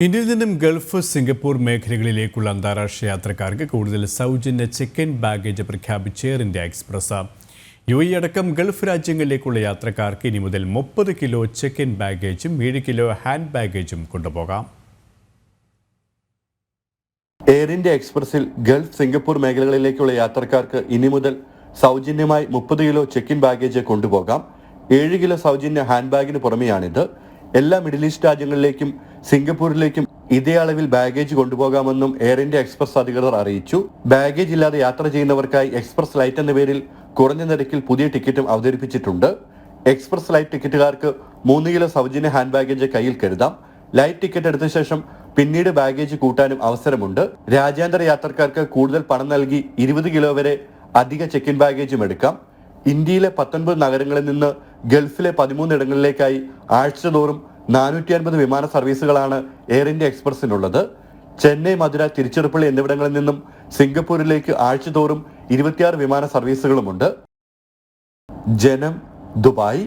ഇന്ത്യയിൽ നിന്നും Gulf Singapore മേഖലകളിലേക്കുള്ള അന്താരാഷ്ട്ര യാത്രക്കാർക്ക് കൂടുതൽ സൗജന്യ ചെക്ക് ഇൻ ബാഗേജ് പ്രഖ്യാപിച്ച എയർ ഇന്ത്യ എക്സ്പ്രസ്. UAE അടക്കം ഗൾഫ് രാജ്യങ്ങളിലേക്കുള്ള യാത്രക്കാർക്ക് ഇനി മുതൽ 30 കിലോ ചെക്ക് ഇൻ ബാഗേജും 7 കിലോ ഹാൻഡ് ബാഗേജും കൊണ്ടുപോകാം. എയർ ഇന്ത്യ എക്സ്പ്രസിൽ ഗൾഫ് സിംഗപ്പൂർ മേഖലകളിലേക്കുള്ള യാത്രക്കാർക്ക് ഇനി മുതൽ സൗജന്യമായി 30 കിലോ ചെക്ക് ഇൻ ബാഗേജ് കൊണ്ടുപോകാം. 7 കിലോ സൗജന്യ ഹാൻഡ് ബാഗിന് പുറമെയാണിത്. എല്ലാ മിഡിൽ ഈസ്റ്റ് രാജ്യങ്ങളിലേക്കും സിംഗപ്പൂരിലേക്കും ഇതേ അളവിൽ ബാഗേജ് കൊണ്ടുപോകാമെന്നും എയർ ഇന്ത്യ എക്സ്പ്രസ് അധികൃതർ അറിയിച്ചു. ബാഗേജ് ഇല്ലാതെ യാത്ര ചെയ്യുന്നവർക്കായി എക്സ്പ്രസ് ലൈറ്റ് എന്ന പേരിൽ കുറഞ്ഞ നിരക്കിൽ പുതിയ ടിക്കറ്റും അവതരിപ്പിച്ചിട്ടുണ്ട്. എക്സ്പ്രസ് ലൈറ്റ് ടിക്കറ്റുകാർക്ക് 3 കിലോ സൗജന്യ ഹാൻഡ് ബാഗേജ് കയ്യിൽ കരുതാം. ലൈറ്റ് ടിക്കറ്റ് എടുത്ത ശേഷം പിന്നീട് ബാഗേജ് കൂട്ടാനും അവസരമുണ്ട്. രാജ്യാന്തര യാത്രക്കാർക്ക് കൂടുതൽ പണം നൽകി 20 കിലോ വരെ അധിക ചെക്ക് ഇൻ ബാഗേജും എടുക്കാം. ഇന്ത്യയിലെ 19 നഗരങ്ങളിൽ നിന്ന് ഗൾഫിലെ 13 ഇടങ്ങളിലേക്കായി ആഴ്ചതോറും 450 വിമാന സർവീസുകളാണ് എയർ ഇന്ത്യ എക്സ്പ്രസിനുള്ളത്. ചെന്നൈ, മധുര, തിരുച്ചിറപ്പള്ളി എന്നിവിടങ്ങളിൽ നിന്നും സിംഗപ്പൂരിലേക്ക് ആഴ്ചതോറും 26 വിമാന സർവീസുകളുമുണ്ട്. ജനം, ദുബായ്.